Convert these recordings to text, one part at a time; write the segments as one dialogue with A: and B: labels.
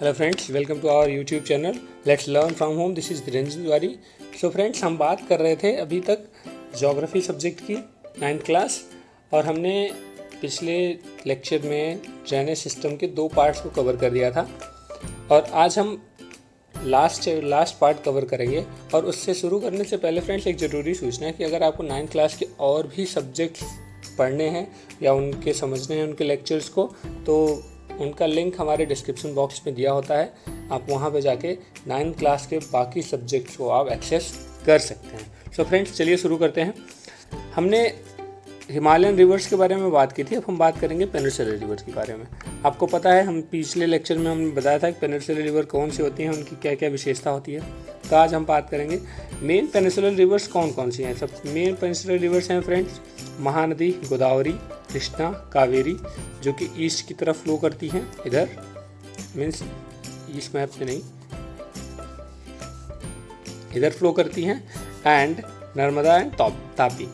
A: Hello friends, welcome to our YouTube channel let's learn from home. This is Dhirendra Tiwari. So friends, हम बात कर रहे थे अभी तक ज्योग्राफी सब्जेक्ट की 9th क्लास, और हमने पिछले लेक्चर में ड्रेनेज सिस्टम के 2 पार्ट्स को कवर कर दिया था, और आज हम लास्ट पार्ट कवर करेंगे। और उससे शुरू करने से पहले फ्रेंड्स, एक ज़रूरी सूचना है कि अगर आपको 9th क्लास के और भी सब्जेक्ट्स पढ़ने हैं या उनके समझने हैं उनके लेक्चर्स को, तो उनका लिंक हमारे डिस्क्रिप्शन बॉक्स में दिया होता है। आप वहां पे जाके 9th क्लास के बाकी सब्जेक्ट्स को आप एक्सेस कर सकते हैं। सो फ्रेंड्स, चलिए शुरू करते हैं। हमने हिमालयन रिवर्स के बारे में बात की थी, अब हम बात करेंगे पेनिनसुलर रिवर्स के बारे में। आपको पता है, हम पिछले लेक्चर में हमने बताया था कि पेनिनसुलर रिवर कौन सी होती हैं, उनकी क्या क्या विशेषता होती है। तो आज हम बात करेंगे मेन पेनिनसुलर रिवर्स कौन कौन सी हैं। सब मेन पेनिनसुलर रिवर्स हैं फ्रेंड्स, महानदी, गोदावरी, कृष्णा, कावेरी, जो कि ईस्ट की तरफ फ्लो करती हैं, इधर मीन्स ईस्ट मैप में नहीं, इधर फ्लो करती हैं, एंड नर्मदा एंड तापी,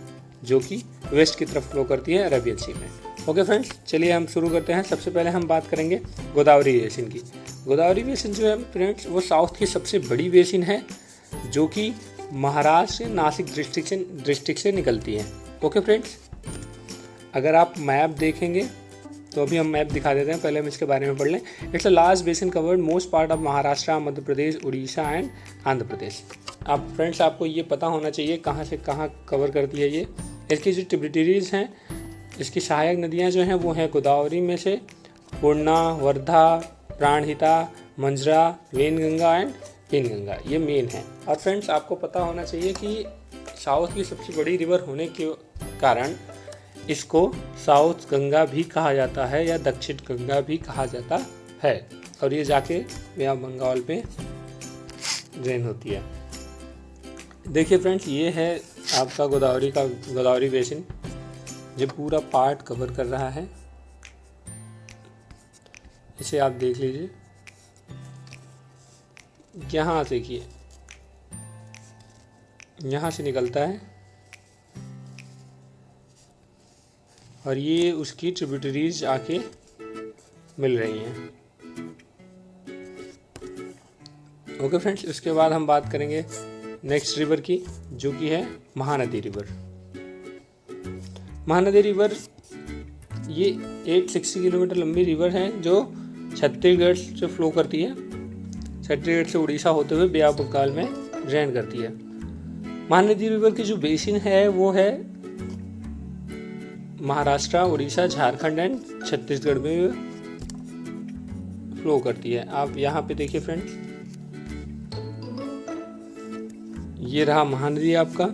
A: जो कि वेस्ट की तरफ फ्लो करती है अरेबियन सी में। ओके फ्रेंड्स, चलिए हम शुरू करते हैं। सबसे पहले हम बात करेंगे गोदावरी बेसिन की। गोदावरी बेसिन जो है फ्रेंड्स, वो साउथ की सबसे बड़ी बेसिन है, जो कि महाराष्ट्र से नासिक डिस्ट्रिक्ट से निकलती है। ओके फ्रेंड्स, अगर आप मैप देखेंगे तो अभी हम मैप दिखा देते हैं, पहले हम इसके बारे में पढ़ लें। It's a large basin covered most part of Maharashtra, Madhya Pradesh, Orissa and Andhra Pradesh. आप फ्रेंड्स, आपको ये पता होना चाहिए कहाँ से कहाँ कवर करती है ये। इसकी जो ट्रिब्यूटरीज हैं, इसकी सहायक नदियाँ जो हैं वो हैं गोदावरी में से पूर्णा, वर्धा, प्राणहिता, मंजरा, वेनगंगा एंड पेनगंगा, ये मेन है। और फ्रेंड्स, आपको पता होना चाहिए कि साउथ की सबसे बड़ी रिवर होने के कारण इसको साउथ गंगा भी कहा जाता है या दक्षिण गंगा भी कहा जाता है, और ये जाके बे ऑफ बंगाल पे ड्रेन होती है। देखिए फ्रेंड्स, ये है आपका गोदावरी बेसिन, जो पूरा पार्ट कवर कर रहा है। इसे आप देख लीजिए, यहाँ से देखिए, यहाँ से निकलता है और ये उसकी ट्रिब्यूटरीज आके मिल रही हैं। ओके फ्रेंड्स, उसके बाद हम बात करेंगे नेक्स्ट रिवर की, जो कि है महानदी रिवर। महानदी रिवर ये 860 किलोमीटर लंबी रिवर है, जो छत्तीसगढ़ से फ्लो करती है, छत्तीसगढ़ से उड़ीसा होते हुए बे ऑफ बंगाल में ड्रेन करती है। महानदी रिवर की जो बेसिन है वो है महाराष्ट्र, उड़ीसा, झारखंड एंड छत्तीसगढ़ में फ्लो करती है। आप यहाँ पे देखिए फ्रेंड्स, ये रहा महानदी आपका।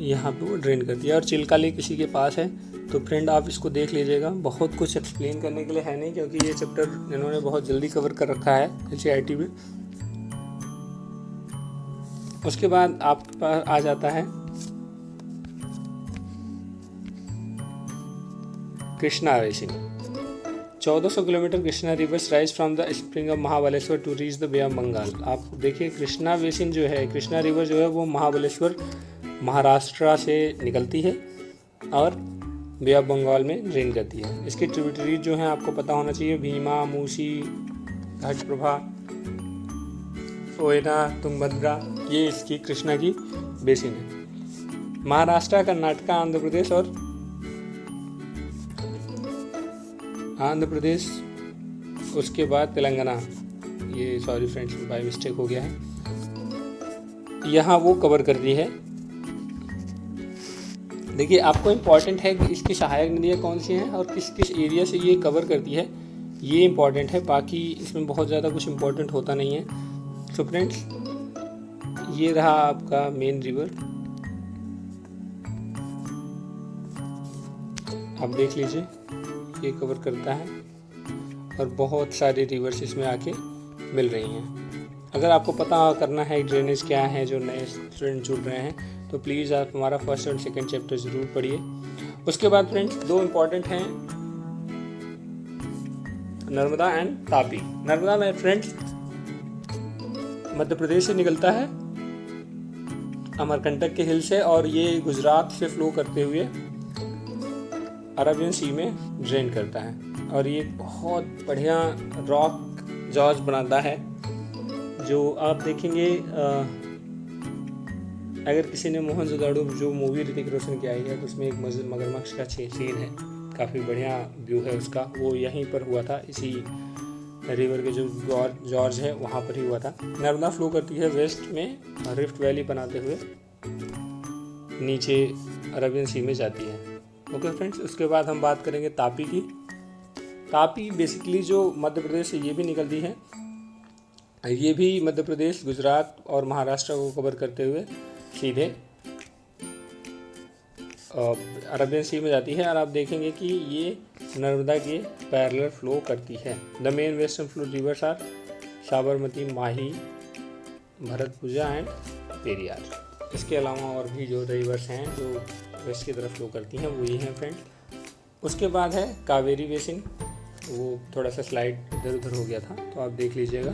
A: यहाँ पे वो ड्रेन करती है, और चिल्का लेक किसी के पास है, तो फ्रेंड आप इसको देख लीजिएगा। बहुत कुछ एक्सप्लेन करने के लिए है नहीं, क्योंकि ये चैप्टर इन्होंने बहुत जल्दी कवर कर रखा है NCERT में। उसके बाद आपके पास आ जाता है Krishna basin. 1400 kilometre Krishna river rise from the spring of Mahabaleshwar to reach the bay of Bengal. आप देखिए, कृष्णा बेसिन जो है, कृष्णा रिवर जो है वो महाबलेश्वर महाराष्ट्र से निकलती है और बे ऑफ बंगाल में ड्रेन करती है। इसकी ट्रिब्यूटरीज जो हैं आपको पता होना चाहिए, भीमा, मूसी, घटप्रभा, सोयना, तुंगभद्रा, ये इसकी कृष्णा की बेसिन है। महाराष्ट्र, कर्नाटक, आंध्र प्रदेश, उसके बाद तेलंगाना, ये सॉरी फ्रेंड्स बाय मिस्टेक हो गया है, यहाँ वो कवर करती है। देखिए, आपको इम्पॉर्टेंट है कि इसकी सहायक नदियाँ कौन सी हैं और किस किस एरिया से ये कवर करती है, ये इम्पॉर्टेंट है। बाकी इसमें बहुत ज़्यादा कुछ इम्पॉर्टेंट होता नहीं है। सो फ्रेंड्स, ये रहा आपका मेन रिवर, आप देख लीजिए, ये कवर करता है, और बहुत सारे रिवर्स इसमें आके मिल रही हैं। अगर आपको पता करना है ड्रेनेज क्या है, जो नए स्टूडेंट जुड़ रहे हैं, तो प्लीज़ आप हमारा फर्स्ट और सेकंड चैप्टर ज़रूर पढ़िए। उसके बाद फ्रेंड्स, 2 इम्पॉर्टेंट हैं, नर्मदा एंड तापी। नर्मदा में फ्रेंड्स मध्य प्रदेश से निकलता है, अमरकंटक के हिल से, और ये गुजरात से फ्लो करते हुए अरेबियन सी में ड्रेन करता है। और ये बहुत बढ़िया रॉक जॉर्ज बनाता है, जो आप देखेंगे अगर किसी ने मोहनजोदड़ो जो मूवी ऋतिक रोशन की आई है तो उसमें एक मगरमच्छ का सीन है, काफ़ी बढ़िया व्यू है उसका, वो यहीं पर हुआ था, इसी रिवर के जो जॉर्ज है वहाँ पर ही हुआ था। नर्मदा फ्लो करती है वेस्ट में रिफ्ट वैली बनाते हुए नीचे अरेबियन सी में जाती है। ओके फ्रेंड्स, उसके बाद हम बात करेंगे तापी की। तापी बेसिकली जो मध्य प्रदेश से ये भी निकलती है, ये भी मध्य प्रदेश, गुजरात और महाराष्ट्र को कवर करते हुए सीधे अरेबियन सी में जाती है। और आप देखेंगे कि ये नर्मदा के पैरेलल फ्लो करती है। The main western flow rivers are Sabarmati, Mahi, Bharathapuzha and Periyar. इसके अलावा और भी जो रिवर्स हैं जो वेस्ट की तरफ फ्लो करती हैं वो ये हैं फ्रेंड्स। उसके बाद है कावेरी बेसिन, वो थोड़ा सा स्लाइड इधर उधर हो गया था तो आप देख लीजिएगा।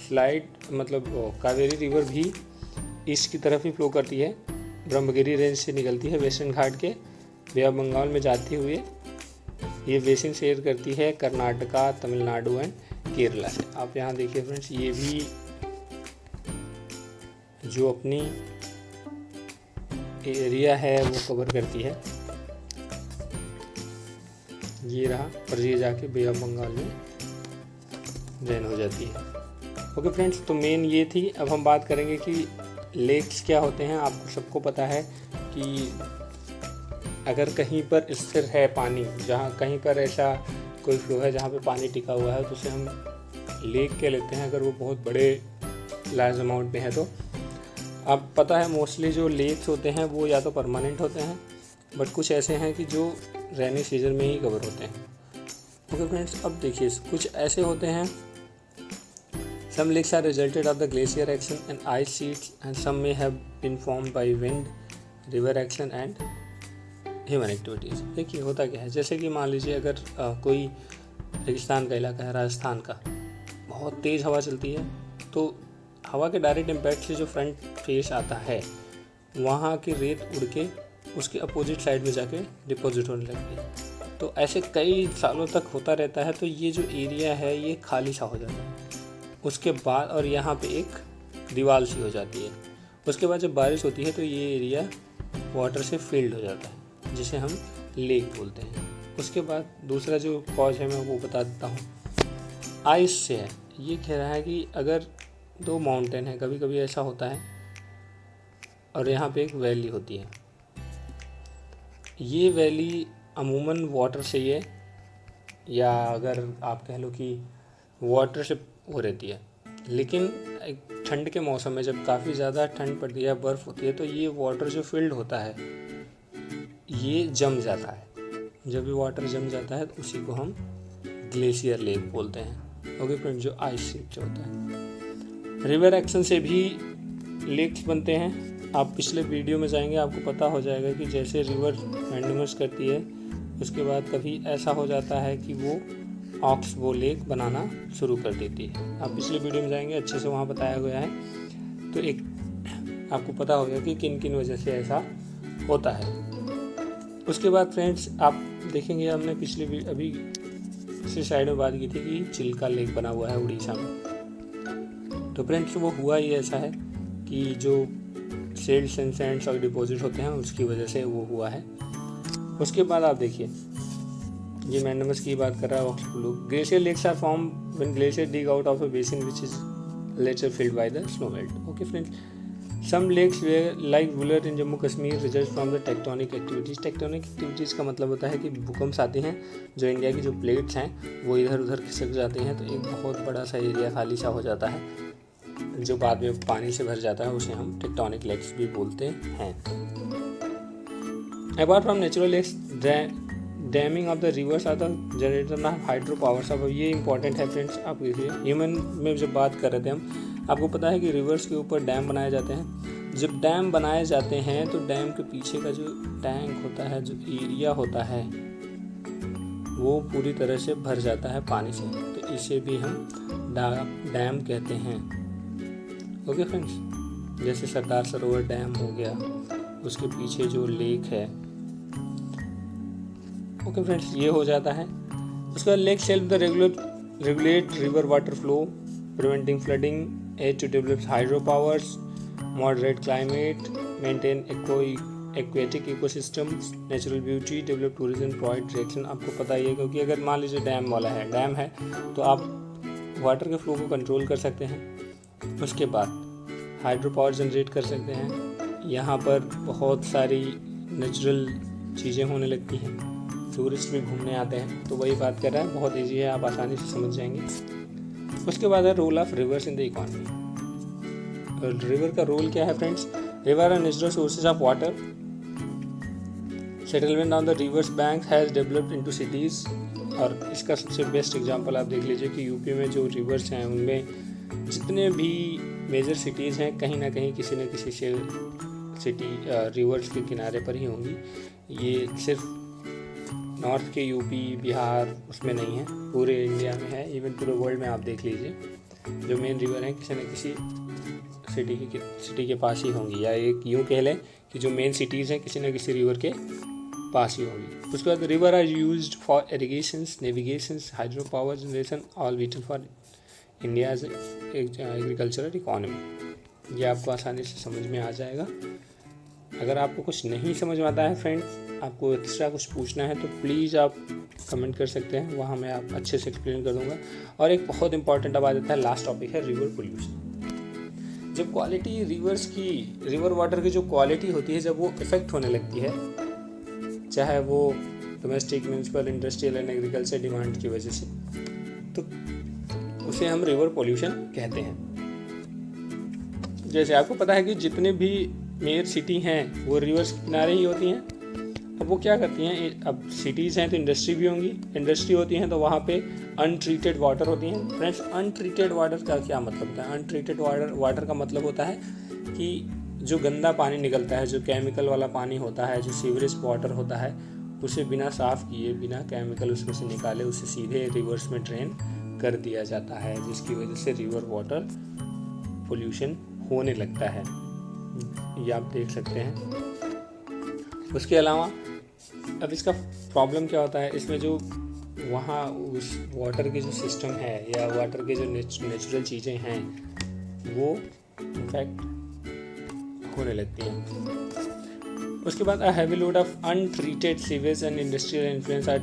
A: स्लाइड मतलब कावेरी रिवर भी ईस्ट की तरफ ही फ्लो करती है, ब्रह्मगिरी रेंज से निकलती है वेस्टर्न घाट के बे ऑफ बंगाल में जाते हुए ये बेसिन शेयर करती है कर्नाटका, तमिलनाडु एंड केरला से। आप यहाँ देखिए फ्रेंड्स, ये भी जो अपनी एरिया है वो कवर करती है, ये रहा, और ये जाके बे ऑफ बंगाल में ड्रेन हो जाती है। ओके फ्रेंड्स, तो मेन ये थी। अब हम बात करेंगे कि लेक्स क्या होते हैं। आपको सबको पता है कि अगर कहीं पर स्थिर है पानी, जहाँ कहीं पर ऐसा कोई फ्लो है जहाँ पे पानी टिका हुआ है तो उसे हम लेक कह लेते हैं, अगर वो बहुत बड़े लार्ज अमाउंट में है तो। अब पता है मोस्टली जो लेक्स होते हैं वो या तो परमानेंट होते हैं, बट कुछ ऐसे हैं कि जो रेनी सीजन में ही कवर होते हैं। ओके फ्रेंड्स, अब देखिए कुछ ऐसे होते हैं, some lakes are resulted of the glacier action and ice sheets and some may have been formed by wind, river action and human activities। देखिए होता क्या है, जैसे कि मान लीजिए अगर कोई रेगिस्तान का इलाका है, राजस्थान का, बहुत तेज़ हवा चलती है तो हवा के डायरेक्ट इम्पैक्ट से जो फ्रंट फेस आता है वहाँ की रेत उड़ के उसके अपोजिट साइड में जाके डिपॉजिट होने लगती है। तो ऐसे कई सालों तक होता रहता है, तो ये जो एरिया है ये खाली सा हो जाता है। उसके बाद और यहाँ पे एक दीवार सी हो जाती है। उसके बाद जब बारिश होती है तो ये एरिया वाटर से फिल्ड हो जाता है, जिसे हम लेक बोलते हैं। उसके बाद दूसरा जो कॉज है मैं वो बता देता हूँ, आइस से है। ये कह रहा है कि अगर दो माउंटेन है, कभी कभी ऐसा होता है, और यहाँ पे एक वैली होती है, ये वैली अमूमन वाटर से ही है, या अगर आप कह लो कि वाटर से हो रहती है, लेकिन ठंड के मौसम में जब काफ़ी ज़्यादा ठंड पड़ती है, बर्फ़ होती है, तो ये वाटर जो फिल्ड होता है ये जम जाता है। जब ये वाटर जम जाता है तो उसी को हम ग्लेशियर लेक बोलते हैं। ओके फ्रेंड, जो आइस शीट जो होता है। रिवर एक्शन से भी लेक्स बनते हैं। आप पिछले वीडियो में जाएंगे आपको पता हो जाएगा कि जैसे रिवर मैंडमस करती है उसके बाद कभी ऐसा हो जाता है कि वो ऑक्सबो लेक बनाना शुरू कर देती है। आप पिछले वीडियो में जाएंगे, अच्छे से वहाँ बताया गया है, तो एक आपको पता होगा कि किन किन वजह से ऐसा होता है। उसके बाद फ्रेंड्स आप देखेंगे, हमने अभी पिछली साइड में बात की थी कि चिल्का लेक बना हुआ है उड़ीसा में। तो फ्रेंड्स वो हुआ ही ऐसा है कि जो सेल्स एंड सैंड्स और डिपॉजिट होते हैं उसकी वजह से वो हुआ है। उसके बाद आप देखिए, ये मैंडमस की बात कर रहा है oxbow. Glacier lakes are form when glacier dig out of a basin which is later filled by the snow melt. Okay friends, some lakes like Wular in Jammu Kashmir result from the tectonic activities. Tectonic activities का मतलब होता है कि भूकंप आते हैं, जो India की जो प्लेट्स हैं वो इधर उधर खिसक जाती हैं, तो एक बहुत बड़ा सा एरिया खाली सा हो जाता है, जो बाद में पानी से भर जाता है, उसे हम टेक्टोनिक लेक्स भी बोलते हैं। Apart from natural lakes, damming of the rivers are the generator of hydro power. सब ये इंपॉर्टेंट है फ्रेंड्स। आप देखिए, ह्यूमन में जब बात कर रहे थे हम, आपको पता है कि रिवर्स के ऊपर डैम बनाए जाते हैं। जब डैम बनाए जाते हैं तो डैम के पीछे का जो टैंक होता है, जो एरिया होता है, वो पूरी तरह से भर जाता है पानी से, तो इसे भी हम डैम कहते हैं। ओके फ्रेंड्स, जैसे सरदार सरोवर डैम हो गया, उसके पीछे जो लेक है ओके फ्रेंड्स, ये हो जाता है। उसके बाद lakes help the regulate river water flow, preventing flooding, aid to develop hydro powers, moderate climate, maintain aquatic ecosystems, natural beauty, develop tourism, provide direction. आपको पता ही है, क्योंकि अगर मान लीजिए डैम है तो आप वाटर के फ्लो को कंट्रोल कर सकते हैं। उसके बाद हाइड्रो पावर जनरेट कर सकते हैं। यहाँ पर बहुत सारी नेचुरल चीज़ें होने लगती हैं, टूरिस्ट भी घूमने आते हैं, तो वही बात कर रहा है। बहुत ईजी है, आप आसानी से समझ जाएंगे। उसके बाद है role of rivers in the economy. River का रोल क्या है friends? River are natural sources of water. Settlement on the rivers bank has developed into cities. और इसका सबसे बेस्ट एग्जांपल आप देख लीजिए कि यूपी में जो रिवर्स हैं उनमें जितने भी मेजर सिटीज़ हैं कहीं ना कहीं किसी न किसी सिटी रिवर्स के किनारे पर ही होंगी। ये सिर्फ नॉर्थ के यूपी बिहार उसमें नहीं है, पूरे इंडिया में है, इवन पूरे वर्ल्ड में आप देख लीजिए जो मेन रिवर हैं किसी न किसी सिटी के पास ही होंगी, या एक यूँ कह लें कि जो मेन सिटीज़ हैं किसी न किसी रिवर के पास ही होंगी। उसके बाद river are used for irrigations, navigations, hydro power generation, all vital for India's agricultural economy. ये आपको आसानी से समझ में आ जाएगा। अगर आपको कुछ नहीं समझ में आता है फ्रेंड्स, आपको एक्स्ट्रा कुछ पूछना है तो प्लीज़ आप कमेंट कर सकते हैं, वहाँ मैं आप अच्छे से एक्सप्लेन कर दूँगा। और एक बहुत इंपॉर्टेंट अब आ जाता है लास्ट टॉपिक है रिवर पोल्यूशन। जब क्वालिटी रिवर वाटर की जो क्वालिटी होती है जब वो इफ़ेक्ट होने लगती है, चाहे वो domestic, municipal, industrial and agriculture demand की वजह से, तो उसे हम रिवर पोल्यूशन कहते हैं। जैसे आपको पता है कि जितने भी मेजर सिटी हैं वो रिवर्स के किनारे ही होती हैं। अब वो क्या करती हैं, अब सिटीज़ हैं तो इंडस्ट्री भी होंगी, इंडस्ट्री होती हैं तो वहाँ पे अनट्रीटेड वाटर होती हैं। फ्रेंड्स, अनट्रीटेड वाटर का क्या मतलब होता है? अनट्रीटेड वाटर का मतलब होता है कि जो गंदा पानी निकलता है, जो केमिकल वाला पानी होता है, जो सीवरेज वाटर होता है, उसे बिना साफ़ किए, बिना केमिकल उसमें से निकाले उसे सीधे रिवर्स में ड्रेन कर दिया जाता है, जिसकी वजह से रिवर वाटर पोल्यूशन होने लगता है। ये आप देख सकते हैं। उसके अलावा अब इसका प्रॉब्लम क्या होता है, इसमें जो वहाँ उस वाटर के जो सिस्टम है या वाटर के जो नेचुरल चीज़ें हैं वो इनफैक्ट होने लगती हैं। उसके बाद a heavy load of untreated sewage and industrial influence are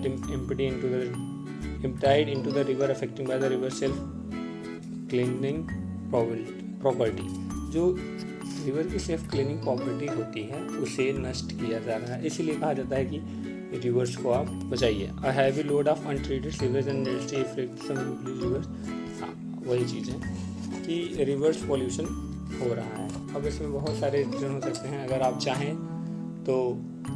A: emptied into the river affecting by the river self cleaning property। जो रिवर की सेल्फ क्लीनिंग प्रॉपर्टी होती है उसे नष्ट किया जा रहा है, इसीलिए कहा जाता है कि रिवर्स को आप बचाइए। अ heavy load of untreated sewage and industry effect reverse. हाँ, वही चीज़ है कि रिवर्स पॉल्यूशन हो रहा है। अब इसमें बहुत सारे रीज़न हो सकते हैं, अगर आप चाहें तो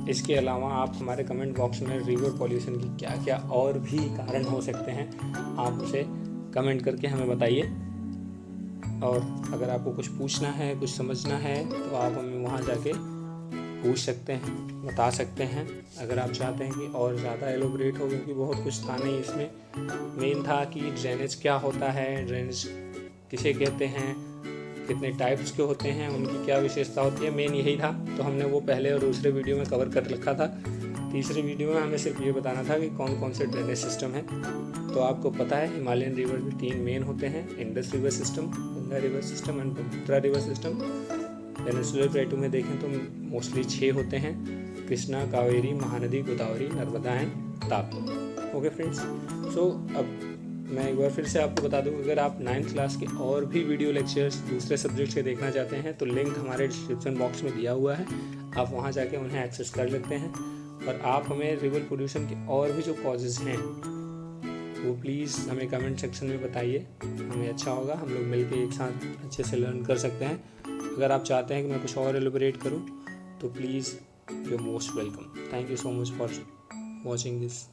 A: इसके अलावा आप हमारे कमेंट बॉक्स में रिवर पॉल्यूशन की क्या क्या और भी कारण हो सकते हैं आप उसे कमेंट करके हमें बताइए। और अगर आपको कुछ पूछना है, कुछ समझना है तो आप हमें वहाँ जाके पूछ सकते हैं, बता सकते हैं। अगर आप चाहते हैं कि और ज़्यादा एलोबरेट हो, क्योंकि बहुत कुछ था नहीं इसमें। मेन था कि ड्रेनेज क्या होता है, ड्रेनेज किसे कहते हैं, कितने टाइप्स के होते हैं, उनकी क्या विशेषता होती है, मेन यही था। तो हमने वो पहले और दूसरे वीडियो में कवर कर रखा था। तीसरे वीडियो में हमें सिर्फ ये बताना था कि कौन कौन से ड्रेनेज सिस्टम है। तो आपको पता है हिमालयन रिवर में 3 मेन होते हैं, Indus river system, Ganga river system and Brahmaputra river system. Peninsular plateau में देखें तो मोस्टली 6 होते हैं, Krishna, Kaveri, Mahanadi, Godavari, Narmada and Tapti. Okay friends, so अब मैं एक बार फिर से आपको बता दूं, अगर आप 9th क्लास के और भी वीडियो लेक्चर्स दूसरे सब्जेक्ट्स के देखना चाहते हैं तो लिंक हमारे डिस्क्रिप्शन बॉक्स में दिया हुआ है, आप वहां जाके उन्हें एक्सेस कर लेते हैं। और आप हमें रिवर पोल्यूशन के और भी जो कॉजेज़ हैं वो प्लीज़ हमें कमेंट सेक्शन में बताइए, हमें अच्छा होगा, हम लोग मिलकर एक साथ अच्छे से लर्न कर सकते हैं। अगर आप चाहते हैं कि मैं कुछ और एलिबरेट करूँ तो please you are most welcome. Thank you so much for watching this.